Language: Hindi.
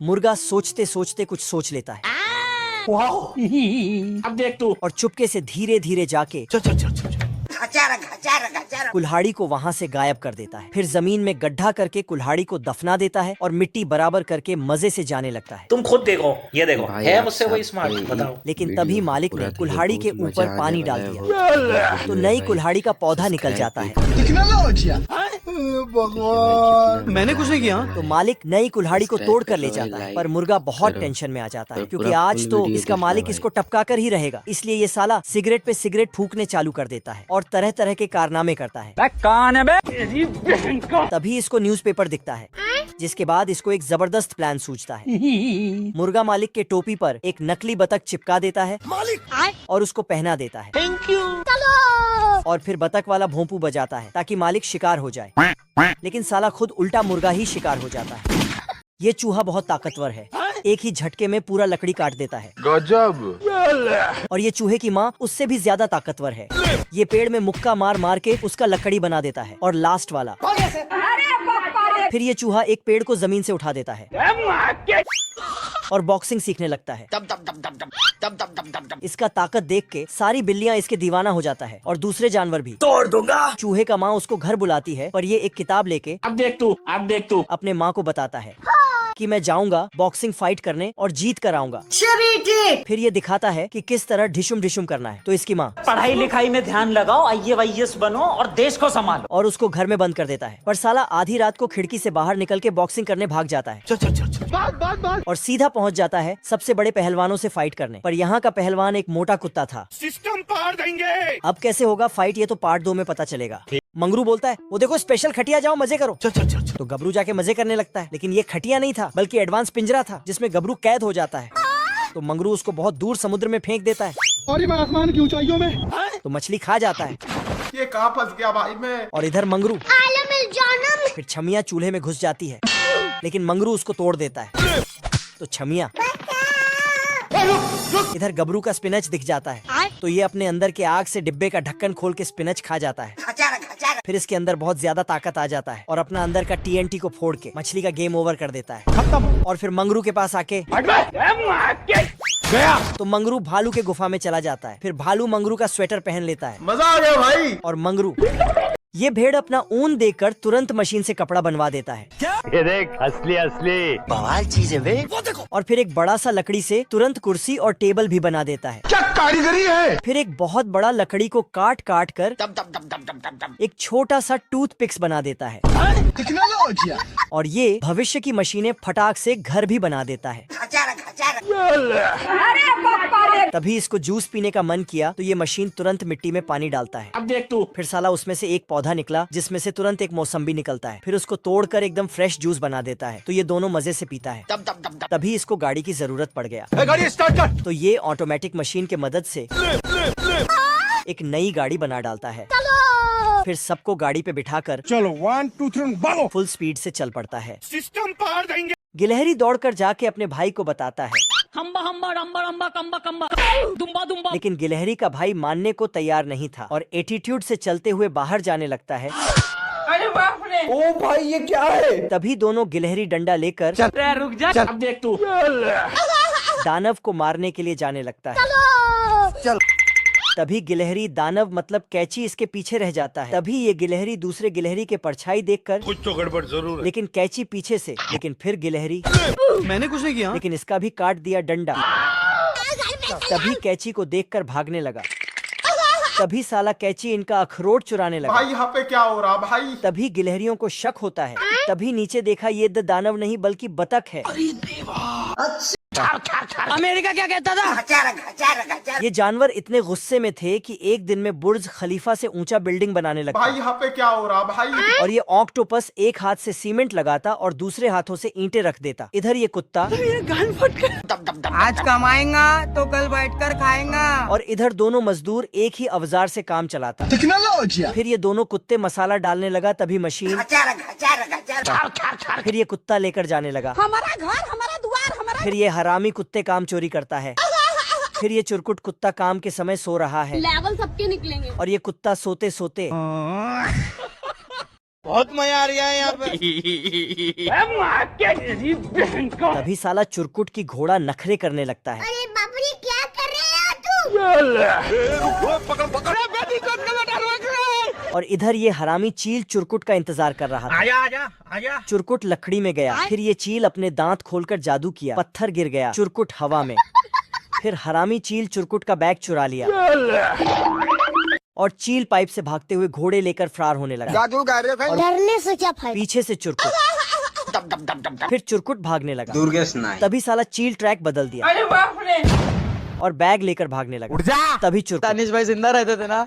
मुर्गा सोचते सोचते कुछ सोच लेता है अब देख तू। और चुपके से धीरे धीरे जाके कुल्हाड़ी को वहाँ से गायब कर देता है। फिर जमीन में गड्ढा करके कुल्हाड़ी को दफना देता है और मिट्टी बराबर करके मजे से जाने लगता है। तुम खुद देखो, ये देखो, भाई है आप मुझसे सब कोई स्मार्ट? कोई बताओ। लेकिन वीडियो तभी मालिक पूरा ने देखो, कुल्हाड़ी के बहुत ऊपर मजा पानी आने डाल वाला दिया है। तो नई भाई, कुल्हाड़ी का पौधा निकल सब्सक्राइब जाता है। मैंने कुछ नहीं किया। तो मालिक नई कुल्हाड़ी को सब्सक्राइब तोड़ कर ले करो, जाता है, लाइक पर मुर्गा बहुत करो। टेंशन में आ जाता है और क्योंकि पूरा आज फुल तो वीडियो इसका देखना मालिक भाई। इसको टपका कर ही रहेगा। इसलिए ये साला सिगरेट पे सिगरेट फूकने चालू कर देता है और तरह तरह के कारनामे करता है। तभी इसको न्यूज़पेपर दिखता है, जिसके बाद इसको एक जबरदस्त प्लान सूझता है। मुर्गा मालिक के टोपी पर एक नकली बतख चिपका देता है और उसको पहना देता है। और फिर बतख वाला भोंपू बजाता है ताकि मालिक शिकार हो जाए, लेकिन साला खुद उल्टा मुर्गा ही शिकार हो जाता है। ये चूहा बहुत ताकतवर है, एक ही झटके में पूरा लकड़ी काट देता है। गजब। और ये चूहे की माँ उससे भी ज्यादा ताकतवर है, ये पेड़ में मुक्का मार मार के उसका लकड़ी बना देता है। और लास्ट वाला, फिर ये चूहा एक पेड़ को जमीन से उठा देता है और बॉक्सिंग सीखने लगता है। इसका ताकत देख के सारी बिल्लियां इसके दीवाना हो जाता है और दूसरे जानवर भी। तोड़ दूंगा। चूहे का माँ उसको घर बुलाती है, पर ये एक किताब लेके अब देख तू। अपने माँ को बताता है कि मैं जाऊंगा बॉक्सिंग फाइट करने और जीत कर आऊंगा। फिर ये दिखाता है कि किस तरह ढिशुम ढिशुम करना है। तो इसकी माँ पढ़ाई लिखाई में ध्यान लगाओ, IAS बनो और देश को संभालो। और उसको घर में बंद कर देता है। पर साला आधी रात को खिड़की से बाहर निकल के बॉक्सिंग करने भाग जाता है। और सीधा पहुंच जाता है सबसे बड़े पहलवानों से फाइट करने। पर यहाँ का पहलवान एक मोटा कुत्ता था। सिस्टम पार देंगे। अब कैसे होगा फाइट, ये तो पार्ट 2 में पता चलेगा। मंगरू बोलता है, वो देखो स्पेशल खटिया, जाओ मजे करो। तो गबरू जाके मजे करने लगता है, लेकिन ये खटिया नहीं था बल्कि एडवांस पिंजरा था जिसमें गबरू कैद हो जाता है। तो मंगरू उसको बहुत दूर समुद्र में फेंक देता है और ये आसमान की ऊंचाइयों में। तो मछली खा जाता है। ये कहाँ फंस गया भाई मैं। और इधर मंगरू फिर छमिया चूल्हे में घुस जाती है, लेकिन मंगरू उसको तोड़ देता है। तो छमिया इधर गबरू का स्पिनच दिख जाता है, तो ये अपने अंदर के आग से डिब्बे का ढक्कन खोल के स्पिनच खा जाता है। फिर इसके अंदर बहुत ज्यादा ताकत आ जाता है और अपना अंदर का TNT को फोड़ के मछली का गेम ओवर कर देता है। और फिर मंगरू के पास आके गया तो मंगरू भालू के गुफा में चला जाता है। फिर भालू मंगरू का स्वेटर पहन लेता है। मजा आ गया भाई। और मंगरू ये भेड़ अपना ऊन देकर तुरंत मशीन से कपड़ा बनवा देता है। ये देख, असली बवाल चीज है वे। और फिर एक बड़ा सा लकड़ी से तुरंत कुर्सी और टेबल भी बना देता है। क्या कारीगरी है। फिर एक बहुत बड़ा लकड़ी को काट काट कर एक छोटा सा टूथपिक्स बना देता है। टेक्नोलॉजी। और ये भविष्य की मशीनें फटाक से घर भी बना देता है। तभी इसको जूस पीने का मन किया तो ये मशीन तुरंत मिट्टी में पानी डालता है। अब देख तू। फिर साला उसमें से एक पौधा निकला जिसमें से तुरंत एक मौसम्बी निकलता है। फिर उसको तोड़कर एकदम फ्रेश जूस बना देता है, तो ये दोनों मजे से पीता है। तभी इसको गाड़ी की जरूरत पड़ गया। गाड़ी स्टार्ट कर। तो ये ऑटोमेटिक मशीन के मदद से एक नई गाड़ी बना डालता है। फिर सबको गाड़ी पे बिठाकर चलो 1 2 3 भागो। फुल स्पीड से चल पड़ता है। सिस्टम पार देंगे। गिलहरी दौड़कर जाके अपने भाई को बताता है, हम्बा हम्बा रम्बा रम्बा कम्बा कम्बा दुम्बा दुम्बा। लेकिन गिलहरी का भाई मानने को तैयार नहीं था और एटीट्यूड से चलते हुए बाहर जाने लगता है। अरे बाप रे। ओ भाई ये क्या है। तभी दोनों गिलहरी डंडा लेकर रुक जा। अब देख तू। दानव को मारने के लिए जाने लगता है। तभी गिलहरी दानव मतलब कैची इसके पीछे रह जाता है। तभी ये गिलहरी दूसरे गिलहरी के परछाई देखकर कुछ तो गड़बड़ जरूर है। लेकिन कैची पीछे से, लेकिन फिर गिलहरी मैंने कुछ नहीं किया। लेकिन इसका भी काट दिया डंडा। तभी कैची को देखकर भागने लगा। तभी साला कैची इनका अखरोट चुराने लगा। भाई यहाँ पे क्या हो रहा भाई। तभी गिलहरियों को शक होता है। तभी नीचे देखा ये दानव नहीं बल्कि बतख है। अमेरिका क्या कहता था? ये जानवर इतने गुस्से में थे कि एक दिन में बुर्ज खलीफा से ऊंचा बिल्डिंग बनाने लगा। भाई यहाँ पे क्या हो रहा भाई। और ये ऑक्टोपस एक हाथ से सीमेंट लगाता और दूसरे हाथों से ईंटें रख देता। इधर ये कुत्ता आज कमाएगा तो कल बैठकर खाएगा। और इधर दोनों मजदूर एक ही औजार से काम चलाता। टेक्नोलॉजी। फिर ये दोनों कुत्ते मसाला डालने लगा, तभी मशीन फिर ये कुत्ता लेकर जाने लगा। हमारा घर, हमारा द्वार, हमारा। फिर ये हरामी कुत्ते काम चोरी करता है। फिर ये चुरकुट कुत्ता काम के समय सो रहा है लेवल सबके निकलेंगे। और ये कुत्ता सोते सोते बहुत मजा आ रहा है यहाँ पे। तभी साला चुरकुट की घोड़ा नखरे करने लगता है। अरे बापरे क्या कर रहे हो तू? और इधर ये हरामी चील चुरकुट का इंतजार कर रहा था। आजा आजा आजा। चुरकुट लकड़ी में गया, फिर ये चील अपने दांत खोलकर जादू किया, पत्थर गिर गया, चुरकुट हवा में। फिर हरामी चील चुरकुट का बैग चुरा लिया और चील पाइप से भागते हुए घोड़े लेकर फरार होने लगा। डरने से क्या फायदा? पीछे से चुरकुट, फिर चुरकुट भागने लगा। तभी साला चील ट्रैक बदल दिया और बैग लेकर भागने लगा। तभी चुरकुट दानिश भाई जिंदा रहते थे ना।